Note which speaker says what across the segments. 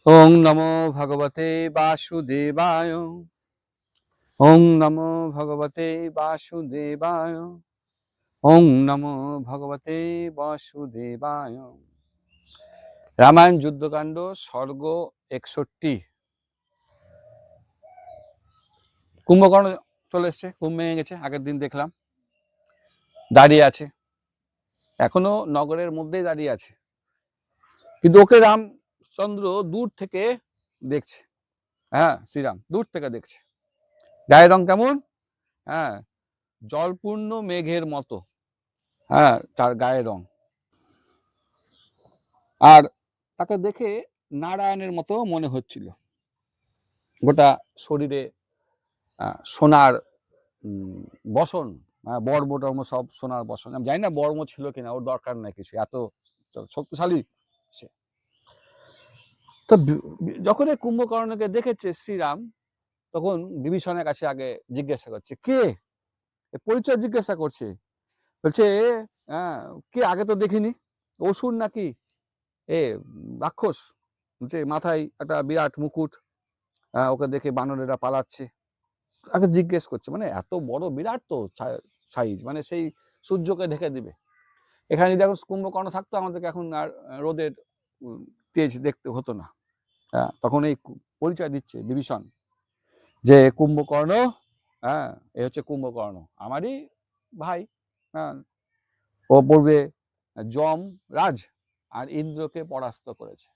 Speaker 1: ওং নমো ভগবতে বাসুদেবায়। ওং নমো ভগবতে বাসুদেবায়। ওং নমো ভগবতে বাসুদেবায়। রামায়ণ যুদ্ধকাণ্ড স্বর্গ 61। কুম্ভকর্ণ চলে এসছে, কুম্ভ ভেঙে গেছে, আগের দিন দেখলাম দাঁড়িয়ে আছে, এখনো নগরের মধ্যেই দাঁড়িয়ে আছে, কিন্তু ওকে রামচন্দ্র দূর থেকে দেখছে। হ্যাঁ, শ্রীরাম দূর থেকে দেখছে। গায়ের রং কেমন? হ্যাঁ, জলপূর্ণ মেঘের মতো। হ্যাঁ, তার গায়ের রং। আর তাকে দেখে নারায়ণের মতো মনে হচ্ছিল। গোটা শরীরে সোনার বসন, বর্ম টর্ম সব সোনার বসন। আমি জানি না বর্ম ছিল কিনা, ওর দরকার নাই কিছু, এত শক্তিশালী সে। তো যখন এই কুম্ভকর্ণকে দেখেছে শ্রীরাম, তখন বিভীষণের কাছে আগে জিজ্ঞাসা করছে, কে? পরিচয় জিজ্ঞাসা করছে, বলছে কে, আগে তো দেখিনি, অসুর নাকি এ রাক্ষস? বলছে মাথায় একটা বিরাট মুকুট, ওকে দেখে বানরেরা পালাচ্ছে। আগে জিজ্ঞেস করছে, মানে এত বড় বিরাট তো সাইজ, মানে সেই সূর্যকে ঢেকে দিবে। এখানে যদি এখন কুম্ভকর্ণ থাকতো, আমাদেরকে এখন আর রোদের তেজ দেখতে হতো না। তখন এই পরিচয় দিচ্ছে বিভীষণ যে কুম্ভকর্ণ, এ হচ্ছে কুম্ভকর্ণ, আমারই ভাই। ও পূর্বে যমরাজ আর ইন্দ্রকে পরাস্ত করেছে।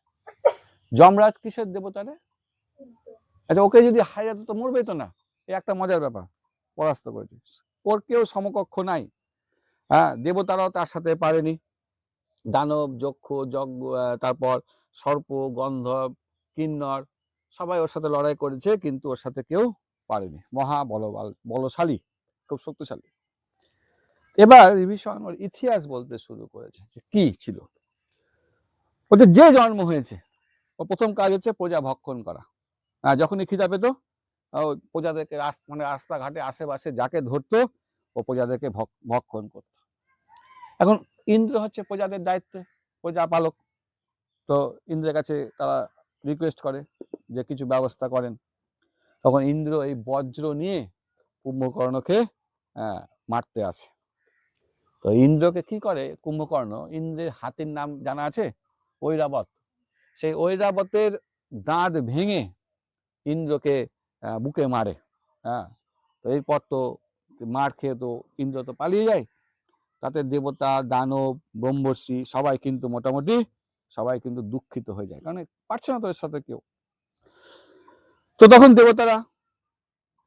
Speaker 1: যমরাজ কিসের দেবতা রে? আচ্ছা, ওকে যদি হারিয়ে যেত তো মরবেই তো না, এই একটা মজার ব্যাপার। পরাস্ত করেছে, ওর কেউ সমকক্ষ নাই। দেবতারাও তার সাথে পারেনি। দানব, যক্ষ, যজ্ঞ, তারপর সর্প, গন্ধর্ব, কিন্নর, সবাই ওর সাথে লড়াই করেছে, কিন্তু ওর সাথে কেউ পারেনি। মহা বলশালী, খুব শক্তিশালী। এবার বিভীষণ ওর ইতিহাস বলতে শুরু করেছে যে কি ছিল। ওদের যে জন্ম হয়েছে, ও প্রথম কাজ হচ্ছে প্রজা ভক্ষণ করা। যখনই খিদা পেত, প্রজাদেরকে মানে রাস্তাঘাটে আশেপাশে যাকে ধরতো, ও প্রজাদেরকে ভক্ষণ করত। এখন ইন্দ্র হচ্ছে প্রজাদের দায়িত্বে, প্রজা পালক। তো ইন্দ্রের কাছে তারা রিকোয়েস্ট করে যে কিছু ব্যবস্থা করেন। তখন ইন্দ্র এই বজ্র নিয়ে কুম্ভকর্ণকে মারতে আসে। তো ইন্দ্রকে কি করে কুম্ভকর্ণ, ইন্দ্রের হাতির নাম জানা আছে, ঐরাবত। সেই ঐরাবতের দাঁত ভেঙে ইন্দ্রকে বুকে মারে। তো এরপর তো মার খেয়ে তো ইন্দ্র তো পালিয়ে যায়। তাতে দেবতা, দানব, ব্রহ্মর্ষি সবাই কিন্তু মোটামুটি সবাই কিন্তু দুঃখিত হয়ে যায়, কারণ পারছে না তো এর সাথে কেউ। তো তখন দেবতারা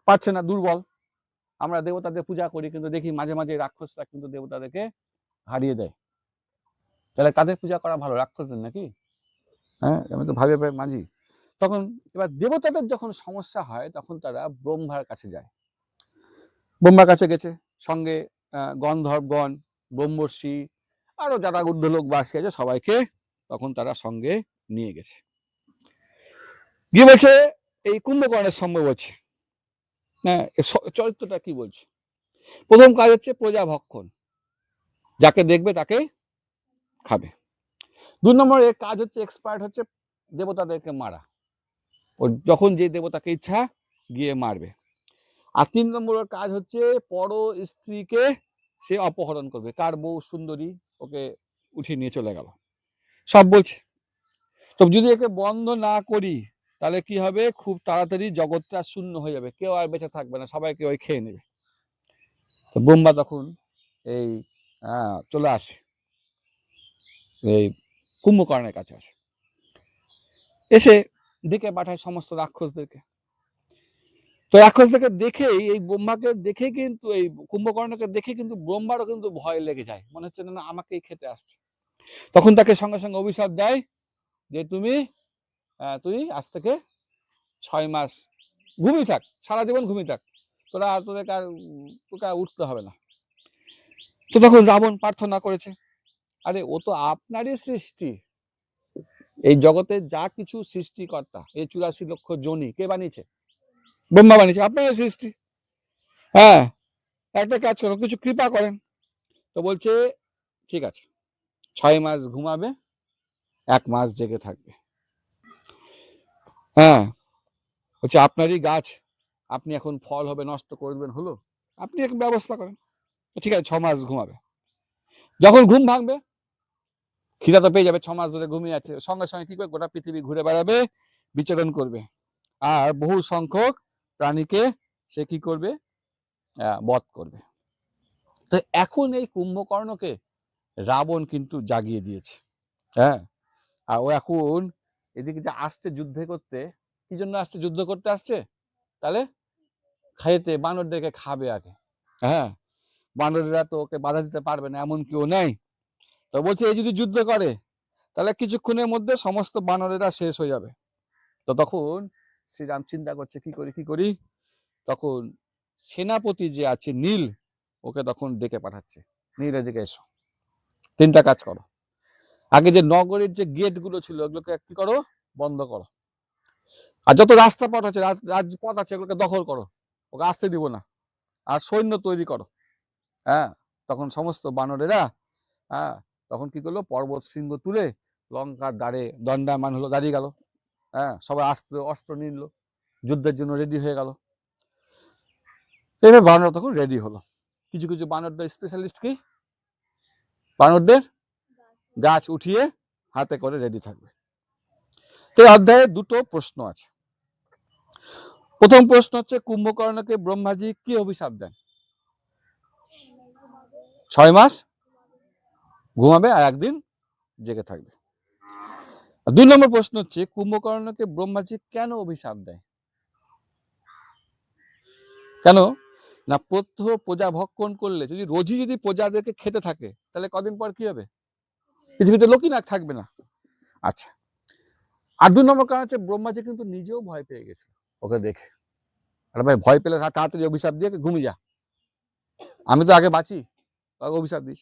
Speaker 1: পারছে না, দুর্বল। আমরা দেবতাদের পূজা করি, কিন্তু দেখি মাঝে মাঝে রাক্ষসরা কিন্তু দেবতাদেরকে হারিয়ে দেয়। তাহলে কাদের পূজা করা ভালো, রাক্ষসদের নাকি? আমি তো ভাবে মাঝি। তখন এবার দেবতাদের যখন সমস্যা হয়, তখন তারা ব্রহ্মার কাছে যায়। ব্রহ্মার কাছে গেছে, সঙ্গে গন্ধর্বগণ, ব্রহ্মর্ষি, আরো যারা ঊর্ধ্বলোক বাসী আছে সবাইকে তখন তারা সঙ্গে নিয়ে গেছে। গিয়ে বলছে এই কুম্ভকর্ণের সঙ্গে বলছে, চরিত্রটা কি বলছে। প্রথম কাজ হচ্ছে প্রজা ভক্ষণ, যাকে দেখবে তাকে খাবে। 2 নম্বর এর কাজ হচ্ছে এক্সপার্ট হচ্ছে দেবতাদেরকে মারা, ও যখন যে দেবতাকে ইচ্ছা গিয়ে মারবে। আর 3 নম্বরের কাজ হচ্ছে পর স্ত্রীকে সে অপহরণ করবে, কার বউ সুন্দরী ওকে উঠিয়ে নিয়ে চলে গেল, সব বলছে। তো যদি একে বন্ধ না করি তাহলে কি হবে, খুব তাড়াতাড়ি জগৎটা শূন্য হয়ে যাবে, কেউ আর বেঁচে থাকবে না, সবাইকে ওই খেয়ে নেবে। তো ব্রহ্মা তখন এই চলে আসে, এই কুম্ভকর্ণের কাছে আসে, এসে দিকে পাঠায় সমস্ত রাক্ষসদেরকে। তো রাক্ষসদেরকে দেখেই, এই ব্রহ্মাকে দেখে কিন্তু, এই কুম্ভকর্ণকে দেখে কিন্তু ব্রহ্মারও কিন্তু ভয় লেগে যায়, মনে হচ্ছে না আমাকেই খেতে আসছে। তখন তাকে সঙ্গে সঙ্গে অভিশাপ দেয় যে তুই আজ থেকে 6 মাস ঘুমিয়ে থাক, সারা জীবন ঘুমিয়ে থাক, তোকে উঠতে হবে না। তো তখন রাবণ প্রার্থনা করেছে, আরে ও তো আপনারই সৃষ্টি, এই জগতের যা কিছু সৃষ্টিকর্তা, এই 84 লক্ষ যোনি কে বানিয়েছে? ব্রহ্মা বানিয়েছে, আপনারই সৃষ্টি। একটা কাজ করো, কিছু কৃপা করেন। তো বলছে ঠিক আছে, 6 মাস ঘুমাবে, 1 মাস জেগে থাকবে। হ্যাঁ, হচ্ছে আপনারই গাছ, আপনি এখন ফল হবে নষ্ট করে দেবেন, হলো? আপনি এক ব্যবস্থা করেন। ঠিক আছে, 6 মাস ঘুমাবে। যখন ঘুম ভাঙবে, খিদা তো পেয়ে যাবে, 6 মাস ধরে ঘুমিয়ে আছে, সঙ্গে সঙ্গে কি করবে, গোটা পৃথিবী ঘুরে বেড়াবে, বিচরণ করবে, আর বহু সংখ্যক প্রাণীকে সে কি করবে, বধ করবে। তো এখন এই কুম্ভকর্ণকে রাবণ কিন্তু জাগিয়ে দিয়েছে। হ্যাঁ, আর ও এখন এদিকে যে আসছে যুদ্ধে করতে, কি জন্য আসছে? যুদ্ধ করতে আসছে, তাহলে খাইতে বানরদেরকে খাবে আগে। হ্যাঁ, বানরেরা তো ওকে বাধা দিতে পারবে না, এমন কেউ নেই। তো বলছে এই যদি যুদ্ধ করে তাহলে কিছুক্ষণের মধ্যে সমস্ত বানরেরা শেষ হয়ে যাবে। তো তখন শ্রীরাম চিন্তা করছে কি করি কি করি। তখন সেনাপতি যে আছে নীল, ওকে তখন ডেকে পাঠাচ্ছে, নীল এদিকে এসো, 3টা কাজ করো। আগে যে নগরের যে গেট গুলো ছিল ওগুলোকে কি করো, বন্ধ করো। আর যত রাস্তা পথ আছে, রাজপথ আছে, এগুলোকে দখল করো, ওকে আসতে দিব না। আর সৈন্য তৈরি করো। হ্যাঁ, তখন সমস্ত বানরেরা, হ্যাঁ, তখন কি করলো, পর্বত শৃঙ্গ তুলে লঙ্কার দ্বারে দণ্ডায়মান হলো, দাঁড়িয়ে গেল। হ্যাঁ, সবাই অস্ত্র নিল, যুদ্ধের জন্য রেডি হয়ে গেল। এবার বানর তখন রেডি হলো। কিছু কিছু বানরদের স্পেশালিস্ট কি, বানরদের গাছ উঠিয়ে হাতে করে রেডি থাকবে। তো এই অধ্যায়ে 2টো প্রশ্ন আছে। প্রথম প্রশ্ন হচ্ছে, কুম্ভকর্ণকে ব্রহ্মাজি কি অভিশাপ দেন? 6 মাস ঘুমাবে আর 1 দিন জেগে থাকবে। 2 নম্বর প্রশ্ন হচ্ছে, কুম্ভকর্ণকে ব্রহ্মাজি কেন অভিশাপ দেয়? কেন না, প্রত্যহ প্রজা ভক্ষণ করলে, যদি রোজই যদি প্রজাদেরকে খেতে থাকে, তাহলে কদিন পর কি হবে, পৃথিবীতে লোকই না থাকবে না। আচ্ছা, আর 2 নম্বর কারণ হচ্ছে, ব্রহ্মাজি কিন্তু নিজেও ভয় পেয়ে গেছে ওকে দেখে। আরে ভাই, ভয় পেলে তাড়াতাড়ি অভিশাপ দিয়ে ঘুমিয়ে যা, আমি তো আগে বাঁচি, অভিশাপ দিস।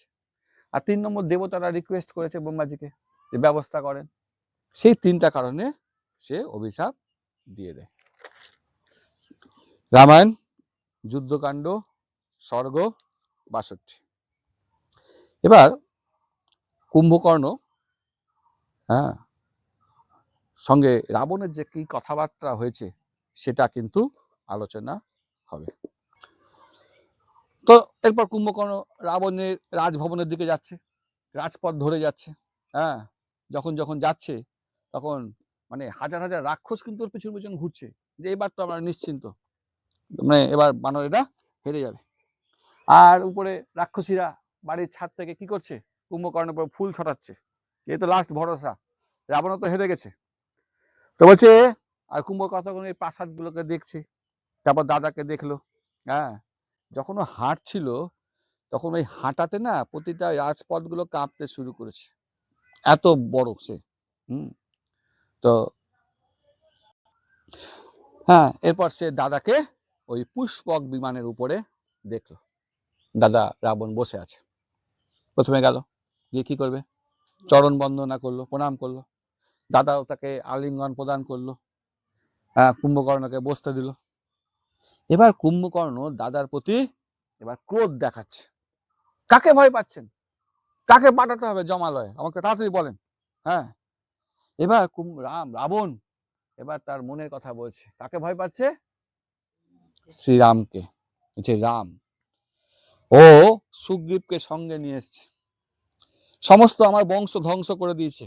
Speaker 1: আর 3 নম্বর, দেবতারা রিকোয়েস্ট করেছে ব্রহ্মাজিকে যে ব্যবস্থা করেন, সেই 3টা কারণে সে অভিশাপ দিয়ে দেয়। রামায়ণ যুদ্ধকাণ্ড স্বর্গ 62। এবার কুম্ভকর্ণ, হ্যাঁ, সঙ্গে রাবণের যে কি কথাবার্তা হয়েছে সেটা কিন্তু আলোচনা হবে। তো এরপর কুম্ভকর্ণ রাবণের রাজভবনের দিকে যাচ্ছে, রাজপথ ধরে যাচ্ছে। হ্যাঁ, যখন যখন যাচ্ছে তখন মানে হাজার হাজার রাক্ষস কিন্তু ওর পিছন পিছন ঘুরছে, যে এবার তো আমরা নিশ্চিন্ত, মানে এবার বানরেরা হেরে যাবে। আর উপরে রাক্ষসীরা বাড়ির ছাদ থেকে কি করছে, কুম্ভকর্ণের উপর ফুল ছটাচ্ছে, এই তো লাস্ট ভরসা, রাবণ তো হেরে গেছে। তো বলছে, আর কুম্ভকর্ণ এই প্রাসাদ গুলোকে দেখছে, তারপর দাদাকে দেখলো। হ্যাঁ, যখন ও হাঁটছিল তখন ওই হাঁটাতে না প্রতিটা রাজপথ গুলো কাঁপতে শুরু করেছে, এত বড় সে। তো হ্যাঁ, এরপর সে দাদাকে ওই পুষ্পক বিমানের উপরে দেখলো, দাদা রাবণ বসে আছে। প্রথমে গেল, গিয়ে কি করবে, চরণ বন্দনা করলো, প্রণাম করলো, দাদাও তাকে আলিঙ্গন প্রদান করলো। হ্যাঁ, কুম্ভকর্ণকে বসতে দিল। এবার কুম্ভকর্ণ দাদার প্রতি এবার ক্রোধ দেখাচ্ছে। কাকে ভয় পাচ্ছেন, কাকে পাঠাতে হবে জমালয়ে, আমাকে তাড়াতাড়ি বলেন। হ্যাঁ, এবার রাবণ এবার তার মনের কথা বলছে, কাকে ভয় পাচ্ছে, শ্রীরামকে। হচ্ছে রাম, ও সুগ্রীবকে সঙ্গে নিয়ে এসছে, সমস্ত আমার বংশ ধ্বংস করে দিয়েছে,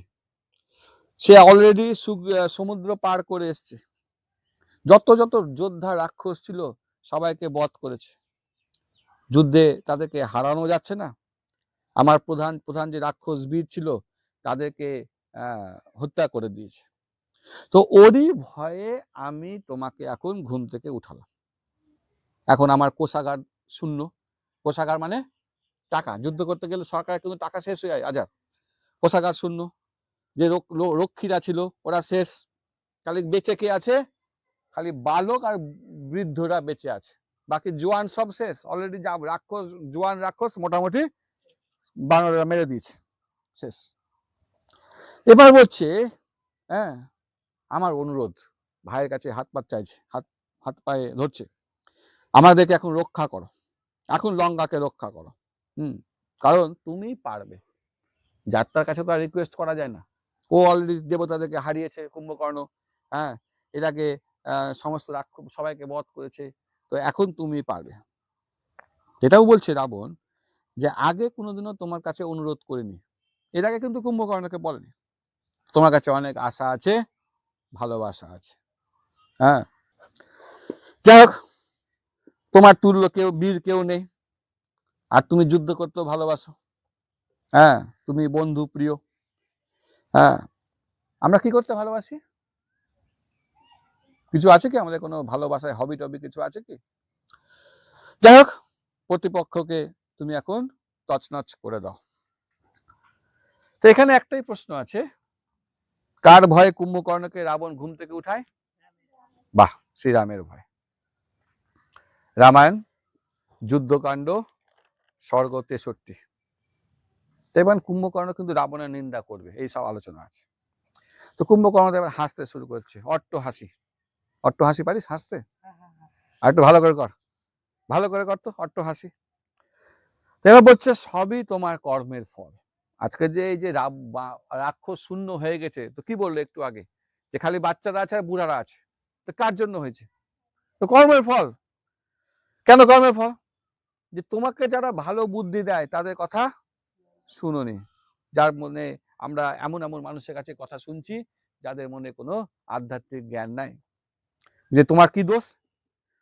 Speaker 1: সে অলরেডি সমুদ্র পার করে এসছে, যত যত যোদ্ধা রাক্ষস ছিল সবাইকে বধ করেছে, যুদ্ধে তাদেরকে হারানো যাচ্ছে না, আমার প্রধান প্রধান যে রাক্ষস বীর ছিল তাদেরকে হত্যা করে দিয়েছে। তো ওরই ভয়ে আমি তোমাকে এখন ঘুম থেকে উঠালাম, এখন আমার কোষাগার শূন্য। কোষাগার মানে টাকা, যুদ্ধ করতে গেলে সরকারের কিন্তু টাকা শেষ হয়ে যায়, আজার কোষাগার শূন্য, যে রক্ষীরা ছিল ওরা শেষ, খালি বেঁচে কে আছে, খালি বালক আর বৃদ্ধরা বেঁচে আছে, বাকি জোয়ান সব শেষ অলরেডি, যা রাক্ষস জোয়ান রাক্ষস মোটামুটি বানরেরা মেরে দিয়েছে, শেষ। এবার বলছে, হ্যাঁ, আমার অনুরোধ, ভাইয়ের কাছে হাত পা চাইছে, হাত হাত পায়ে ধরছে, আমাদেরকে এখন রক্ষা করো, এখন লঙ্কাকে রক্ষা করো। কারণ তুমি পারবে, যাত্রার কাছে তো আর রিকোয়েস্ট করা যায় না, ও অলরেডি দেবতাদেরকে হারিয়েছে কুম্ভকর্ণ। হ্যাঁ, এর আগে সমস্ত সবাইকে বধ করেছে, তো এখন তুমি পারবে। এটাও বলছে রাবণ যে আগে কোনোদিনও তোমার কাছে অনুরোধ করিনি, এর আগে কিন্তু কুম্ভকর্ণকে বলেনি তোমার কাছে অনেক আশা আছে, ভালোবাসা আছে। হ্যাঁ, যাই হোক, তোমার তুল্য কেউ বীর কেউ নেই, আর তুমি যুদ্ধ করতেও ভালোবাসো। হ্যাঁ, তুমি বন্ধু প্রিয়। হ্যাঁ, আমরা কি করতে ভালোবাসি? কিছু আছে কি আমাদের কোনো ভালোবাসায় হবি টবি কিছু আছে কি? যাই হোক, প্রতিপক্ষকে তুমি এখন তছনছ করে দাও। তো এখানে একটাই প্রশ্ন আছে, কার ভয়ে কুম্ভকর্ণকে রাবণ ঘুম থেকে উঠায়? বাহ, শ্রীরামের ভয়। রামায়ণ যুদ্ধকাণ্ড স্বর্গ 63। এবার কুম্ভকর্ণ কিন্তু রাবণের নিন্দা করবে, এই সব আলোচনা আছে। তো কুম্ভকর্ণ এবার হাসতে শুরু করছে, অট্ট হাসি। অট্ট হাসি পারিস হাসতে? আর একটু ভালো করে কর, ভালো করে কর তো অট্ট হাসি। এবার বলছে সবই তোমার কর্মের ফল। আজকে যে এই যে রাক্ষস শূন্য হয়ে গেছে, তো কি বললো একটু আগে যে খালি বাচ্চারা আছে আর বুড়ারা আছে, তো কার জন্য হয়েছে? তো কর্মের ফল। কেন কর্মের ফল? যে তোমাকে যারা ভালো বুদ্ধি দেয় তাদের কথা শুনোনি, যার মনে আমরা এমন এমন মানুষের কাছে কথা শুনছি যাদের মনে কোনো আধ্যাত্মিক জ্ঞান নাই। যে তোমার কি দোষ?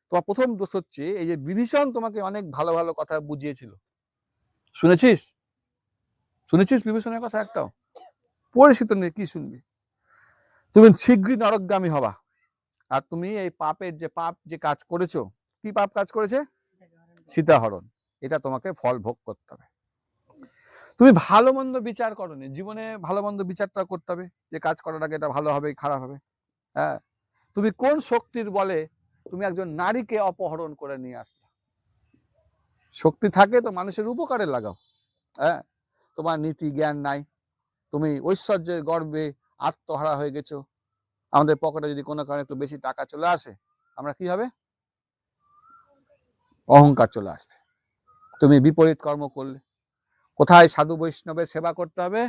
Speaker 1: তোমার প্রথম দোষ হচ্ছে এই যে বিভীষণ তোমাকে অনেক ভালো ভালো কথা বুঝিয়েছিল, শুনেছিস? শুনেছিস বিভীষণের কথা একটাও? পরিচিত নেই, কি শুনবি? তুমি শীঘ্রই নরকগামী হবা, আর তুমি এই পাপের যে কাজ করেছো, কি পাপ কাজ করেছে? সীতাহরণ। এটা তোমাকে ফল ভোগ করতে হবে। তুমি ভালো মন্দ বিচার করনি, জীবনে ভালো মন্দ বিচারটা করতে হবে, যে কাজ করার আগে এটা ভালো হবে খারাপ হবে। হ্যাঁ, তুমি কোন শক্তির বলে তুমি একজন নারীকে অপহরণ করে নিয়ে আসলে? শক্তি থাকে তো মানুষের উপকারে লাগাও। হ্যাঁ, তোমার নীতি জ্ঞান নাই, তুমি ঐশ্বর্যের গর্বে আত্মহারা হয়ে গেছো। আমাদের পকেটে যদি কোনো কারণে একটু বেশি টাকা চলে আসে, আমরা কি হবে? অহংকার চলে আসবে। তুমি বিপরীত কর্ম করলে। কোথায় সাধু বৈষ্ণবের সেবা করতে হবে,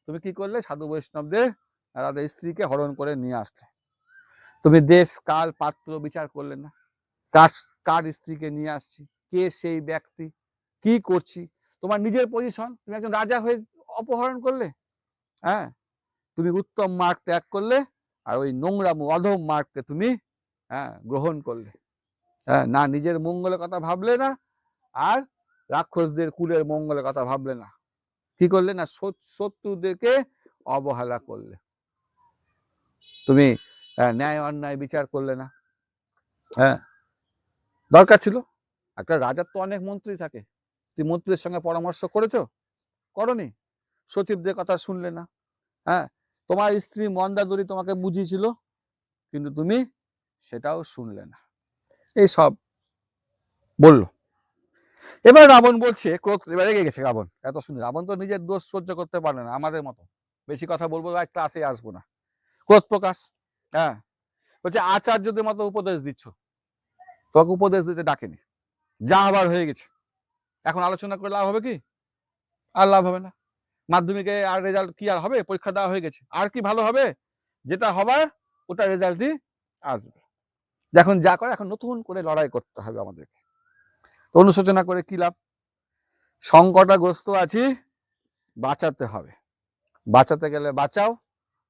Speaker 1: তুমি কি করলে? সাধু বৈষ্ণবদের তাদের স্ত্রীকে হরণ করে নিয়ে আসলে। তুমি দেশ কাল পাত্র বিচার করলে না, কার স্ত্রীকে নিয়ে আসছি, কে সেই ব্যক্তি, কি করছি, তোমার নিজের পজিশন, তুমি একজন রাজা হয়ে অপহরণ করলে। হ্যাঁ, তুমি উত্তম মার্গ ত্যাগ করলে, আর ওই নোংরা অধম মার্গকে তুমি গ্রহণ করলে। হ্যাঁ, না নিজের মঙ্গলের কথা ভাবলে না, আর রাক্ষসদের কুলের মঙ্গলের কথা ভাবলে না। কি করলে? না শত্রুদেরকে অবহেলা করলে। তুমি ন্যায় অন্যায় বিচার করলে না। হ্যাঁ, দরকার ছিল, একটা রাজার তো অনেক মন্ত্রী থাকে, তুমি মন্ত্রীদের সঙ্গে পরামর্শ করেছো? করনি। সচিবদের কথা শুনলে না। হ্যাঁ, তোমার স্ত্রী মন্দাদরি তোমাকে বুঝিয়েছিল, কিন্তু তুমি সেটাও শুনলে না। এই সব বললো। এবার রাবণ বলছে, ক্রোধ এবার রেগে গেছে রাবণ, এত শুনে। রাবণ তো নিজের দোষ সহ্য করতে পারে না, আমাদের মতো বেশি কথা বলবো আর ক্লাসে আসবো না, ক্রোধ প্রকাশ। হ্যাঁ, বলছে আচার্যদের মতো উপদেশ দিচ্ছ, তোমাকে উপদেশ দিতে ডাকেনি, যা আবার হয়ে গেছে, এখন আলোচনা করে লাভ হবে কি? আর লাভ হবে না। মাধ্যমিকে আর রেজাল্ট কি আর হবে? পরীক্ষা দেওয়া হয়ে গেছে, আর কি ভালো হবে? যেটা হবার ওটা রেজাল্টই আসবে। এখন যা করে, এখন নতুন করে লড়াই করতে হবে আমাদেরকে। অনুশোচনা করে কি লাভ? সংকটগ্রস্ত আছি, বাঁচাতে হবে। বাঁচাতে গেলে বাঁচাও,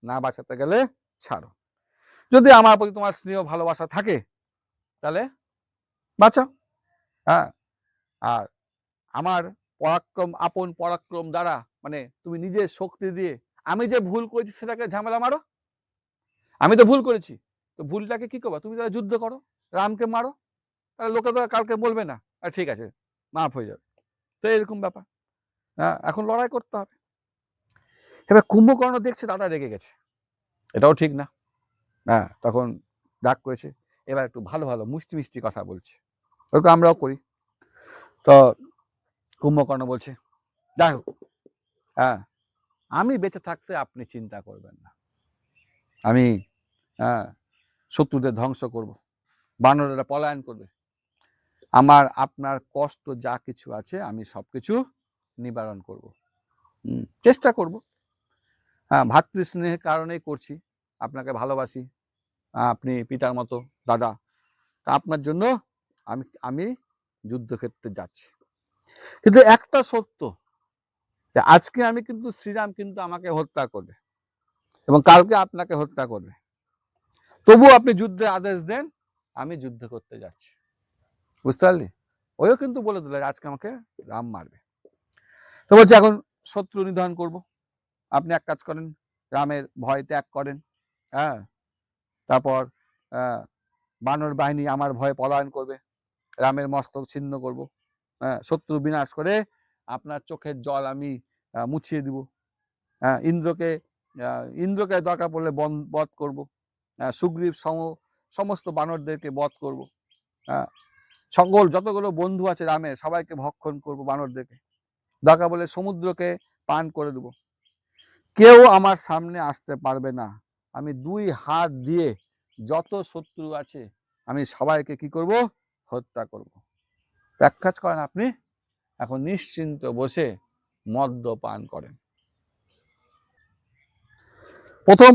Speaker 1: না বাঁচাতে গেলে ছাড়ো। যদি আমার প্রতি তোমার স্নেহ ভালোবাসা থাকে তাহলে বাঁচাও। হ্যাঁ, আর আমার পরাক্রম, আপন পরাক্রম দ্বারা, মানে তুমি নিজের শক্তি দিয়ে আমি যে ভুল করেছি সেটাকে ঝামেলা মারো। আমি তো ভুল করেছি, তো ভুলটাকে কি করবো? তুমি তাহলে যুদ্ধ করো, রামকে মারো, তাহলে লোকে তো কালকে বলবে না, আর ঠিক আছে মাফ হয়ে যাবে। তো এরকম ব্যাপার। হ্যাঁ, এখন লড়াই করতে হবে। এবার কুম্ভকর্ণ দেখছে দাদা রেগে গেছে, এটাও ঠিক না। হ্যাঁ, তখন রাগ করেছে, এবার একটু ভালো ভালো মিষ্টি মিষ্টি কথা বলছে, ওরকম আমরাও করি। তো কুম্ভকর্ণ বলছে, যাই হোক, হ্যাঁ, আমি বেঁচে থাকতে আপনি চিন্তা করবেন না, আমি শত্রুদের ধ্বংস করব, বানরেরা পলায়ন করবে, আমার আপনার কষ্ট যা কিছু আছে আমি সবকিছু নিবারণ করব, চেষ্টা করব। হ্যাঁ, ভাতৃস্নেহের কারণেই করছি, আপনাকে ভালোবাসি, আপনি পিতার মতো দাদা, তা আপনার জন্য আমি আমি যুদ্ধক্ষেত্রে যাচ্ছি। কিন্তু একটা সত্য, যে আজকে আমি কিন্তু শ্রীরাম কিন্তু আমাকে হত্যা করবে এবং কালকে আপনাকে হত্যা করবে, তবুও আপনি যুদ্ধের আদেশ দেন, আমি যুদ্ধ করতে যাচ্ছি। বুঝতে পারলি? ওইও কিন্তু বলে দিল আজকে আমাকে রাম মারবে। তো বলছে এখন শত্রু নিধন করব। আপনি এক কাজ করেন, রামের ভয় ত্যাগ করেন, হ্যাঁ, তারপর বানর বাহিনী আমার ভয়ে পলায়ন করবে, রামের মস্তক ছিন্ন করব, হ্যাঁ, শত্রু বিনাশ করে আপনার চোখের জল আমি মুছিয়ে দিব, হ্যাঁ, ইন্দ্রকে দরকার পড়লে বধ করব, সুগ্রীব সমস্ত বানরদেরকে বধ করব, হ্যাঁ, সকল যতগুলো বন্ধু আছে রামের সবাইকে ভক্ষণ করব, বানরদেরকে দরকার বলে সমুদ্রকে পান করে দেব, কেউ আমার সামনে আসতে পারবে না, আমি 2 হাত দিয়ে যত শত্রু আছে আমি সবাইকে কি করব, হত্যা করব। এক কাজ করেন, আপনি এখন নিশ্চিন্ত বসে মদ্যপান করেন। প্রথম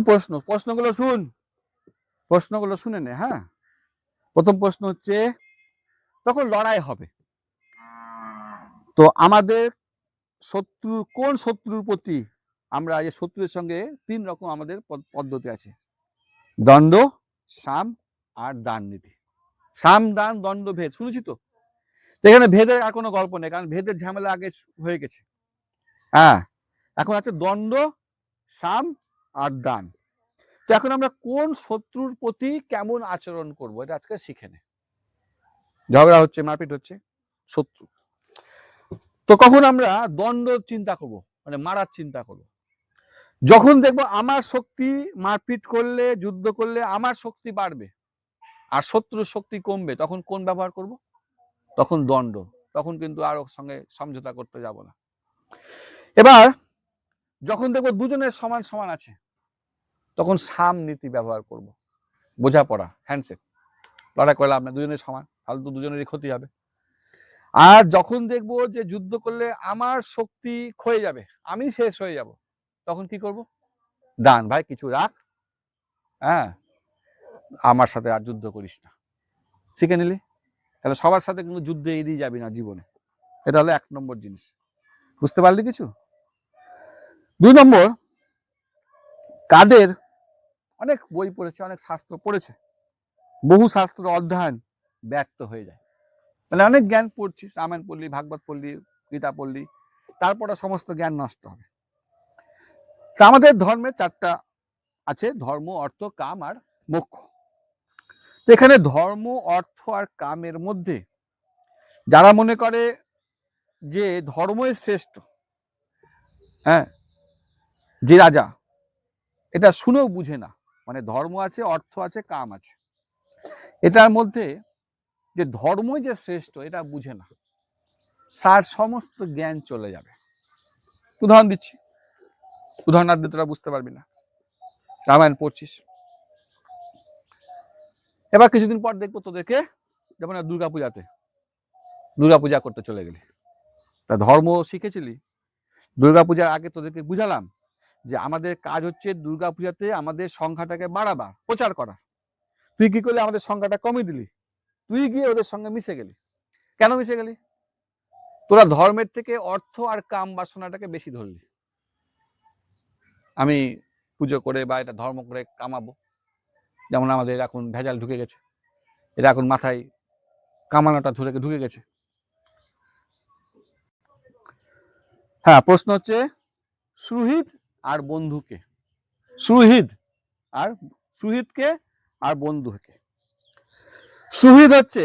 Speaker 1: প্রশ্নগুলো শুনে নে। হ্যাঁ, প্রথম প্রশ্ন হচ্ছে, তখন লড়াই হবে, তো আমাদের কোন শত্রুর প্রতি আমরা এই শত্রুর সঙ্গে 3 রকম আমাদের পদ্ধতি আছে, দণ্ড, সাম আর দান নীতি। সাম, দান, দণ্ড, ভেদ শুনেছি তো। এখানে ভেদের আর কোনো গল্প নেই, কারণ ভেদের ঝামেলা আগে হয়ে গেছে। হ্যাঁ, এখন আছে দণ্ড, সাম আর দান। তো এখন আমরা কোন শত্রুর প্রতি কেমন আচরণ করব এটা আজকে শিখে নে। ঝগড়া হচ্ছে, মারপিট হচ্ছে, শত্রু, তো কখন আমরা দণ্ড চিন্তা করব, মানে মারার চিন্তা করব। যখন দেখবো আমার শক্তি, মারপিট করলে, যুদ্ধ করলে আমার শক্তি বাড়বে আর শত্রুর শক্তি কমবে, তখন কোন ব্যবহার করব, তখন দণ্ড। তখন কিন্তু আর ওর সঙ্গে সমঝোতা করতে যাব না। এবার যখন দেখবো দুজনের সমান সমান আছে, তখন সাম নীতি ব্যবহার করব, বোঝাপড়া, হ্যান্ডশেক, লড়াই করলে আপনার দুজনের সমান, তাহলে তো দুজনেরই ক্ষতি হবে। আর যখন দেখবো যে যুদ্ধ করলে আমার শক্তি ক্ষয়ে যাবে, আমি শেষ হয়ে যাব, তখন কি করব, দান, ভাই কিছু রাখ, হ্যাঁ, আমার সাথে আর যুদ্ধ করিস না। শিখে নিলি? তাহলে সবার সাথে কিন্তু যুদ্ধে এড়িয়ে যাবি না জীবনে। এটা হলো 1 নম্বর জিনিস। বুঝতে পারলি কিছু? 2 নম্বর, কাদের অনেক বই পড়েছে, অনেক শাস্ত্র পড়েছে, বহু শাস্ত্র অধ্যয়ন ব্যর্থ হয়ে যায়। মানে অনেক জ্ঞান পড়ছিস, রামায়ণ পড়লি, ভাগবত পড়লি, গীতা পড়লি, তারপরে সমস্ত জ্ঞান নষ্ট হবে। তা আমাদের ধর্মে 4টা আছে, ধর্ম, অর্থ, কাম আর মোক্ষ। এখানে ধর্ম, অর্থ আর কামের মধ্যে যারা মনে করে যে ধর্মই শ্রেষ্ঠ, হ্যাঁ, যে রাজা, এটা শুনেও বুঝে না, মানে ধর্ম আছে, অর্থ আছে, কাম আছে, এটার মধ্যে যে ধর্মই যে শ্রেষ্ঠ এটা বুঝে না, তার সমস্ত জ্ঞান চলে যাবে। উদাহরণ দিচ্ছি, উদাহরণ না দিলে তোরা বুঝতে পারবি না। রামায়ণ পড়ছিস, এবার কিছুদিন পর দেখবো তোদেরকে, যেমন দুর্গাপূজা করতে চলে গেলি, তা ধর্ম শিখেছিলি, দুর্গাপূজার আগে তোদেরকে বুঝালাম যে আমাদের কাজ হচ্ছে দুর্গাপূজাতে আমাদের সংখ্যাটাকে বাড়াবা, প্রচার করা। তুই কি করলি, আমাদের সংখ্যাটা কমিয়ে দিলি, তুই গিয়ে ওদের সঙ্গে মিশে গেলি। কেন মিশে গেলি? তোরা ধর্মের থেকে অর্থ আর কাম বাসনাটাকে বেশি ধরলি। আমি পুজো করে বা এটা ধর্ম করে কামাবো, যেমন আমাদের এখন ভেজাল ঢুকে গেছে, এটা এখন মাথায় কামানোটা ঢুকে গেছে। হ্যাঁ, প্রশ্ন হচ্ছে সুহৃদ আর বন্ধুকে, সুহৃদকে আর বন্ধুকে। সুহৃদ হচ্ছে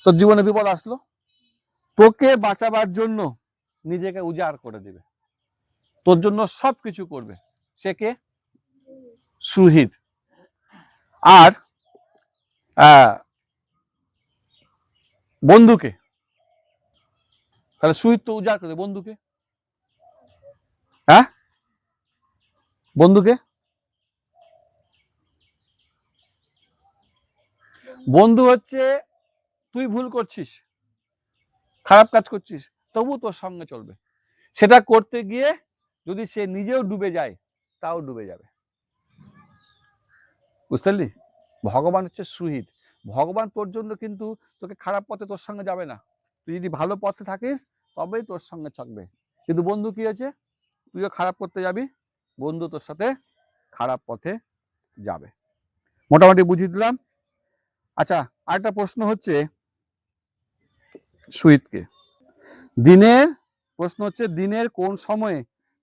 Speaker 1: তোর জীবনে বিপদ আসলো, তোকে বাঁচাবার জন্য নিজেকে উজাড় করে দিবে, তোর জন্য সবকিছু করবে, সে কে? সুহৃদ। আর বন্ধুকে, তাহলে সুহৃদ তো উজাড় করে, বন্ধুকে, হ্যাঁ, বন্ধুকে, বন্ধু হচ্ছে তুই ভুল করছিস, খারাপ কাজ করছিস, তবু তোর সঙ্গে চলবে, সেটা করতে গিয়ে যদি সে নিজেও ডুবে যায় তাও ডুবে যাবে। বুঝতে পারলি? ভগবান হচ্ছে সুহৃদ। ভগবান তোর জন্য কিন্তু তোকে খারাপ পথে তোর সঙ্গে যাবে না। তুই যদি ভালো পথে থাকিস তবেই তোর সঙ্গে থাকবে। কিন্তু বন্ধু কি হয়েছে, তুইও খারাপ করতে যাবি, বন্ধু তোর সাথে খারাপ পথে যাবে। মোটামুটি বুঝিয়ে দিলাম। আচ্ছা, আরেকটা প্রশ্ন হচ্ছে সুহৃদকে, দিনের প্রশ্ন হচ্ছে দিনের কোন সময়ে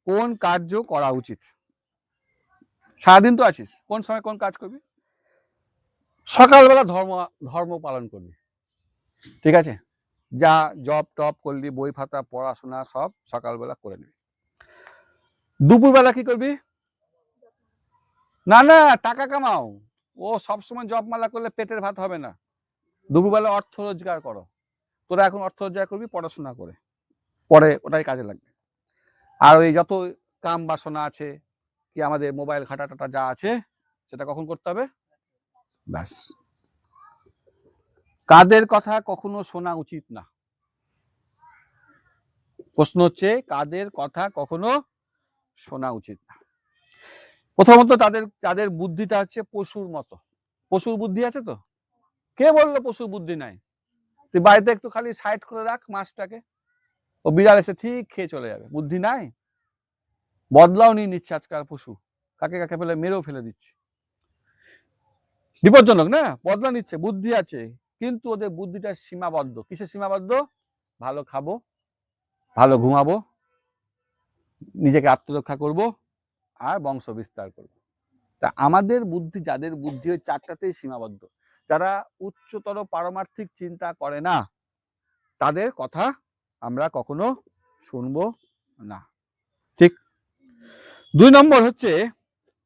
Speaker 1: কোন কার্য করা উচিত? সারাদিন তো আছিস, কোন সময় কোন কাজ করবি? সকালবেলা ধর্ম পালন করবি, ঠিক আছে? যা জব টপ করলি, বই খাতা পড়াশোনা সব সকালবেলা করে নিবি। দুপুরবেলা কি করবি? না না, টাকা কামাও। ও সবসময় জব মালা করলে পেটের ভাত হবে না। দুপুরবেলা অর্থ রোজগার করো। তোরা এখন অর্থ রোজগার করবি পড়াশোনা করে, পরে ওটাই কাজে লাগবে। আর ওই যত কাম বাসনা আছে, কি আমাদের মোবাইল ঘাটা টাটা যা আছে, সেটা কখন করতে হবে? ব্যাস। কাদের কথা কখনো শোনা উচিত না? প্রশ্ন হচ্ছে কাদের কথা কখনো শোনা উচিত না? প্রথমত তাদের বুদ্ধিটা হচ্ছে পশুর মতো। পশুর বুদ্ধি আছে তো? কে বললো পশুর বুদ্ধি নাই? তুই বাড়িতে একটু খালি সাইড করে রাখ মাছটাকে, ও বিড়াল এসে ঠিক খেয়ে চলে যাবে। বুদ্ধি নাই? বদলাও নিয়ে নিচ্ছে আজকাল পশু, কাকে কাকে ফেলে মেরেও ফেলে দিচ্ছে। বিপজ্জনক না? বদলা নিচ্ছে, বুদ্ধি আছে, কিন্তু ওদের বুদ্ধিটা সীমাবদ্ধ। কিসে সীমাবদ্ধ? ভালো খাবো, ভালো ঘুমাবো, নিজেকে আত্মরক্ষা করব, আর বংশ বিস্তার করব। তা আমাদের বুদ্ধি, যাদের বুদ্ধি ওই চারটাতেই সীমাবদ্ধ, যারা উচ্চতর পারমার্থিক চিন্তা করে না, তাদের কথা আমরা কখনো শুনবো না। ঠিক। 2 নম্বর হচ্ছে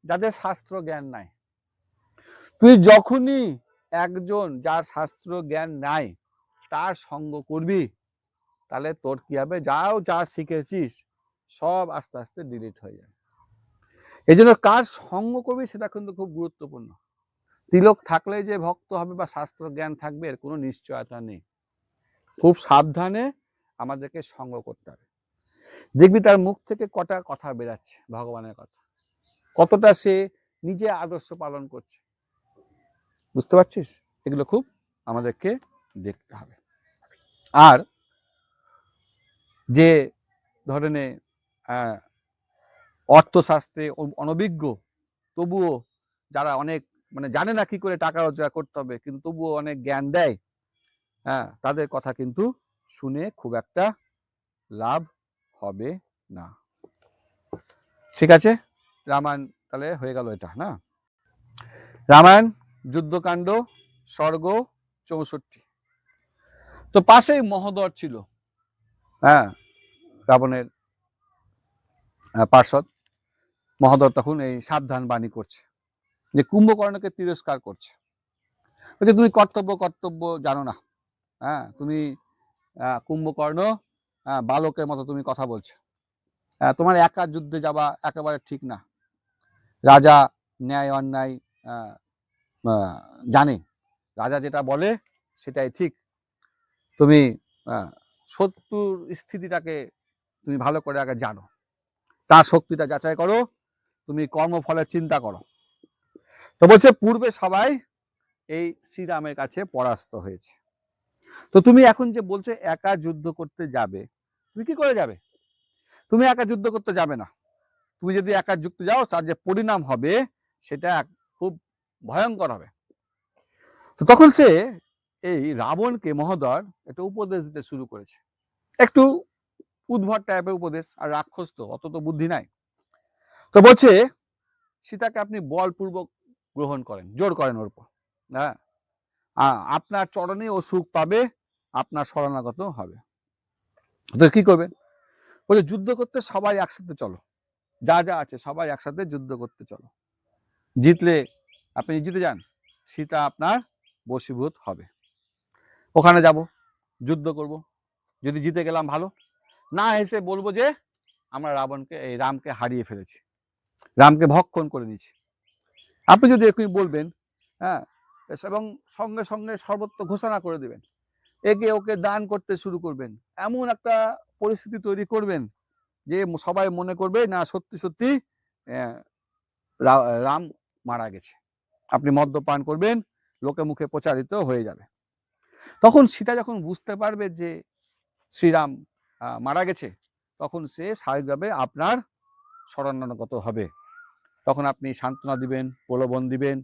Speaker 1: যাদের শাস্ত্র জ্ঞান নাই। তুই যখনই একজন যার শাস্ত্র জ্ঞান নাই তার সঙ্গ করবি, তাহলে তোর কি হবে? যা শিখেছিস সব আস্তে আস্তে ডিলিট হয়ে যাবে। এই জন্য কার সঙ্গ করবি সেটা কিন্তু খুব গুরুত্বপূর্ণ। তিলক থাকলে যে ভক্ত হবে বা শাস্ত্র জ্ঞান থাকবে এর কোনো নিশ্চয়তা নেই। খুব সাবধানে আমাদেরকে সঙ্গ করতে হবে। দেখবি তার মুখ থেকে কটা কথা বেরাচ্ছে ভগবানের কথা, কতটা সে নিজে আদর্শ পালন করছে। বুঝতে পারছিস? এগুলো খুব আমাদেরকে দেখতে হবে। আর যে ধরনে অর্থশাস্ত্রে অনভিজ্ঞ, তবুও যারা অনেক মানে জানে না কি করে টাকা রোজগার করতে হবে, কিন্তু তবুও অনেক জ্ঞান দেয়, তাদের কথা কিন্তু শুনে খুব একটা লাভ হবে না। ঠিক আছে, রামায়ণ তাহলে হয়ে গেল এটা না? রামায়ণ যুদ্ধকাণ্ড স্বর্গ 64। তো পাশেই মহোদর ছিল, রাবণের পার্ষদ। মহোদর তখন এই সাবধান বাণী করছে যে কুম্ভকর্ণকে তিরস্কার করছে, বলছে তুমি কর্তব্য জানো না। তুমি কুম্ভকর্ণ বালকের মতো তুমি কথা বলছো। তোমার একা যুদ্ধে যাওয়া একেবারে ঠিক না। রাজা ন্যায় অন্যায় জানে, রাজা যেটা বলে সেটাই ঠিক। তুমি শত্রুর স্থিতিটাকে তুমি ভালো করে আগে জানো, তার শক্তিটা যাচাই করো, তুমি কর্মফলের চিন্তা করো। তো বলছে পূর্বে সবাই এই শ্রীরামের কাছে পরাস্ত হয়েছে, তো তুমি এখন যে বলছো একা যুদ্ধ করতে যাবে, তুমি কি করে যাবে? তুমি একা যুদ্ধ করতে যাবে না। তুমি যদি একা যুদ্ধ যাও তার যে পরিণাম হবে সেটা খুব ভয়ঙ্কর হবে। তো তখন সে এই রাবণকে মহোদর একটা উপদেশ দিতে শুরু করেছে, একটু উদ্ভট টাইপের উপদেশ, আর রাক্ষস তো অত তো বুদ্ধি নাই। তো বলছে সীতাকে আপনি বলপূর্বক গ্রহণ করেন, জোর করেন ওর উপর, আপনার চরণে ও সুখ পাবে, আপনার শরণাগত হবে। তো কি করবেন? বলে যুদ্ধ করতে সবাই একসাথে চলো, যা যা আছে সবাই একসাথে যুদ্ধ করতে চলো। জিতলে আপনি জিতে যান, সীতা আপনার বশীভূত হবে। ওখানে যাব, যুদ্ধ করব, যদি জিতে গেলাম ভালো, না এসে বলবো যে আমরা রামকে হারিয়ে ফেলেছি, রামকে ভক্ষণ করে নিয়েছি। আপনি যদি এখনই বলবেন, এবং সঙ্গে সঙ্গে সর্বত্র ঘোষণা করে দেবেন, একে ওকে দান করতে শুরু করবেন, এমন একটা পরিস্থিতি তৈরি করবেন যে সবাই মনে করবে না সত্যি সত্যি রাম মারা গেছে। আপনি মদ্যপান করবেন, লোকে মুখে প্রচারিত হয়ে যাবে। তখন সীতা যখন বুঝতে পারবে যে শ্রীরাম মারা গেছে, তখন সে স্বাভাবিকভাবে আপনার শরণাগত হবে। তখন আপনি সান্ত্বনা দিবেন, প্রলোভন দিবেন,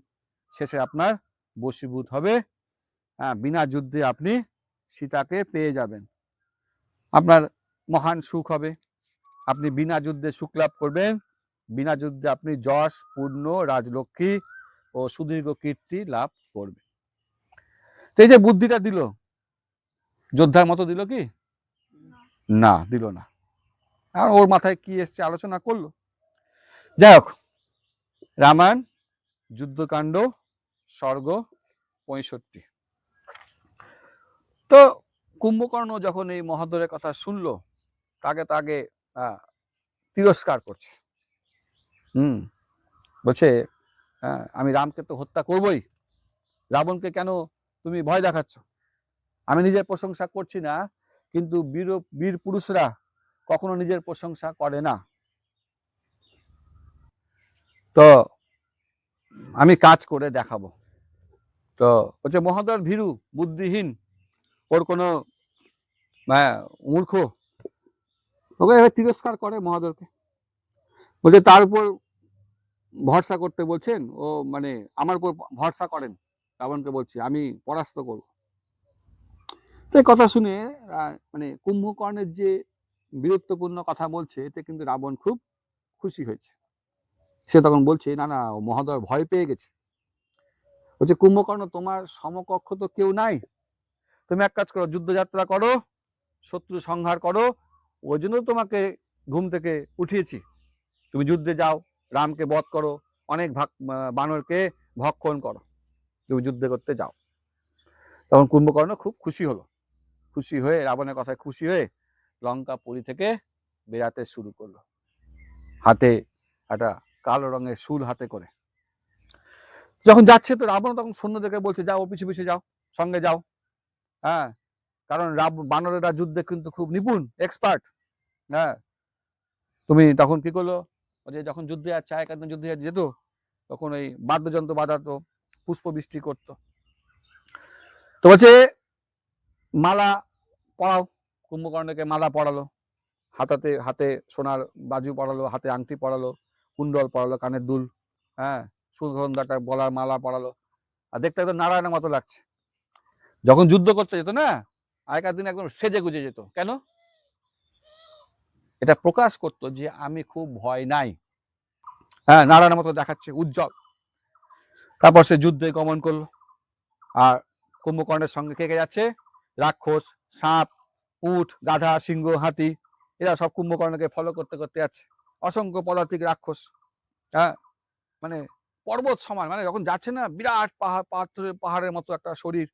Speaker 1: শেষে আপনার বশীভূত হবে। বিনা যুদ্ধে আপনি সীতাকে পেয়ে যাবেন, আপনার মহান সুখ হবে। আপনি বিনা যুদ্ধে সুখ লাভ করবেন, বিনা যুদ্ধে আপনি যশ, পূর্ণ, রাজলক্ষ্মী ও সুদীর্ঘ কীর্তি লাভ করবেন। তো এই যে বুদ্ধিটা দিল, যোদ্ধার মতো দিল কি? না, দিল না। আর ওর মাথায় কি এসছে আলোচনা করলো। যাই হোক, রামায়ণ যুদ্ধকাণ্ড সর্গ 65। তো কুম্ভকর্ণ যখন এই মহাদরের কথা শুনলো, তাকে তিরস্কার করছে। বলছে আমি রামকে তো হত্যা করবই, রাবণকে কেন তুমি ভয় দেখাচ্ছ? আমি নিজের প্রশংসা করছি না, কিন্তু বীর পুরুষরা কখনো নিজের প্রশংসা করে না। তো আমি কাজ করে দেখাবো। তো বলছে মহাদর ভীরু, বুদ্ধিহীন, ওর কোনো মূর্খ, ওকে তিরস্কার করে মহাদরকে। বলছে তার উপর ভরসা করতে বলছেন, ও মানে আমার উপর ভরসা করেন। রাবণকে বলছি আমি পরাস্ত করব। তো এই কথা শুনে মানে কুম্ভকর্ণের যে বীরত্বপূর্ণ কথা বলছে, এতে কিন্তু রাবণ খুব খুশি হয়েছে। সে তখন বলছে না না, মহাদর ভয় পেয়ে গেছে। বলছে কুম্ভকর্ণ, তোমার সমকক্ষ তো কেউ নাই, তুমি এক কাজ করো, যুদ্ধযাত্রা করো, শত্রু সংহার করো, ওই জন্য তোমাকে ঘুম থেকে উঠিয়েছি। তুমি যুদ্ধে যাও, রামকে বধ করো, অনেক বানরকে ভক্ষণ করো, তুমি যুদ্ধে করতে যাও। তখন কুম্ভকর্ণ খুব খুশি হলো। খুশি হয়ে, রাবণের কথায় খুশি হয়ে লঙ্কাপুরী থেকে বেরাতে শুরু করলো, হাতে একটা কালো রঙের শুল হাতে করে। যখন যাচ্ছে, তো রাবণ তখন সৈন্যদেরকে বলছে যাও, পিছু পিছু যাও, সঙ্গে যাও। কারণ বানরেরা যুদ্ধে কিন্তু খুব নিপুণ, এক্সপার্ট। তুমি তখন কি করলো, যে যখন যুদ্ধে যাচ্ছে, একদম যুদ্ধে যেত, তখন ওই বাদ্যযন্ত্র বাজাতো, পুষ্প বৃষ্টি করতো। তো বলছে মালা পরাও, কুম্ভকর্ণকে মালা পরালো, হাতে সোনার বাজু পরালো, হাতে আংটি পরালো, কুণ্ডল পরালো, কানের দুল, সুগন্ধাটা গলার মালা পরালো। আর দেখতে একদম নারায়ণের মতো লাগছে। যখন যুদ্ধ করতে যেত না, আগেকার দিনে একদম সেজে গুজে যেত। কেন? এটা প্রকাশ করতো যে আমি খুব ভয় নাই, নারায়ণের মতো দেখাচ্ছে, উজ্জ্বল। তারপর সে যুদ্ধে গমন করলো। আর কুম্ভকর্ণের সঙ্গে কে কে যাচ্ছে? রাক্ষস, সাপ, উট, গাধা, সিংহ, হাতি, এরা সব কুম্ভকর্ণকে ফলো করতে করতে যাচ্ছে। অসংখ্য পদাতিক রাক্ষস, মানে পর্বত সমান, মানে যখন যাচ্ছে না, বিরাট পাহাড়ের মতো একটা শরীর,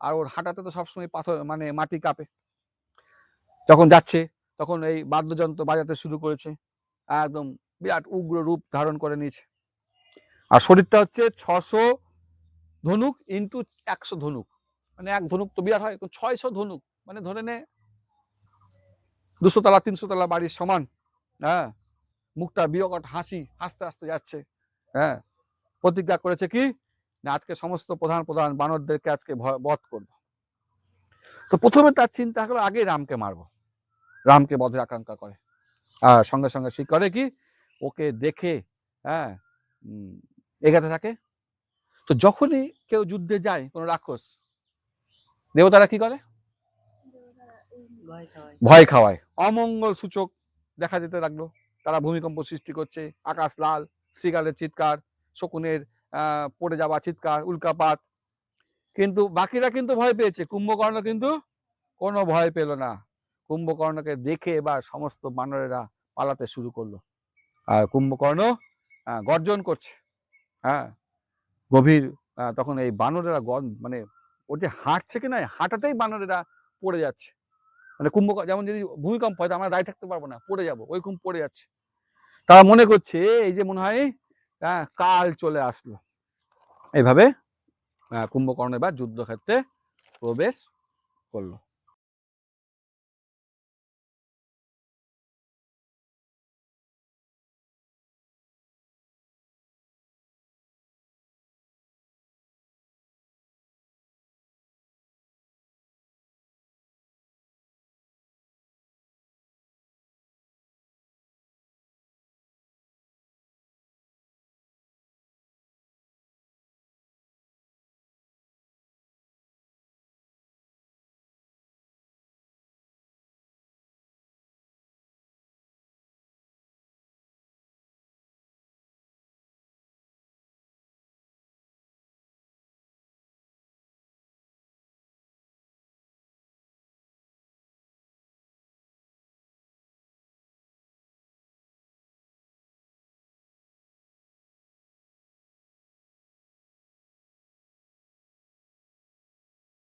Speaker 1: আর ওর হাঁটাতে তো সবসময় পাথর, মানে মাটি কাঁপে। যখন যাচ্ছে, তখন এই বাদ্যযন্ত্র বাজাতে শুরু করেছে, একদম বিরাট উগ্র রূপ ধারণ করে নিয়েছে। আর শরীরটা হচ্ছে 600 ধনুক ইন্টু 100 ধনুক, মানে এক ধনুক তো বিরাট হয়, 600 ধনুক, মানে ধরে নে 200 তলা 300 তলা বাড়ির সমান। মুখটা বিকট হাসি, হাসতে হাসতে যাচ্ছে। প্রতিজ্ঞা করেছে কি, না আজকে সমস্ত প্রধান প্রধান বানরদেরকে আজকে বধ করবো। তো প্রথমে তার চিন্তা হলো আগে রামকে মারবো, রামকে বধের আকাঙ্ক্ষা করে। আর সঙ্গে সঙ্গে সে করে কি, ওকে দেখে এগাতে থাকে। তো যখনই কেউ যুদ্ধে যায়, কোন রাক্ষস, দেবতারা কি করে? ভয় খাওয়ায়। অমঙ্গল সূচক দেখা যেতে লাগলো। তারা ভূমিকম্প সৃষ্টি করছে, আকাশ লাল, শ্রীগালের চিৎকার, শকুনের পড়ে যাওয়া চিৎকার, উল্কাপাত। কিন্তু বাকিরা কিন্তু ভয় পেয়েছে, কুম্ভকর্ণ কিন্তু কোনো ভয় পেল না। কুম্ভকর্ণকে দেখে এবার সমস্ত বানরেরা পালাতে শুরু করলো। আর কুম্ভকর্ণ গর্জন করছে, গভীর। তখন এই বানরেরা মানে ওর যে হাঁটছে কিনা, হাঁটাতেই বানরেরা পড়ে যাচ্ছে। মানে কুম্ভকর্ণ যেমন যদি ভূমিকম্প হয়, আমরা দাঁড়িয়ে থাকতে পারবো না, পড়ে যাবো, ওইরকম পড়ে যাচ্ছে। তারা মনে করছে এই যে মনে হয় কাল চলে আসলো। এইভাবে কুম্ভকর্ণ এবার যুদ্ধক্ষেত্রে প্রবেশ করলো।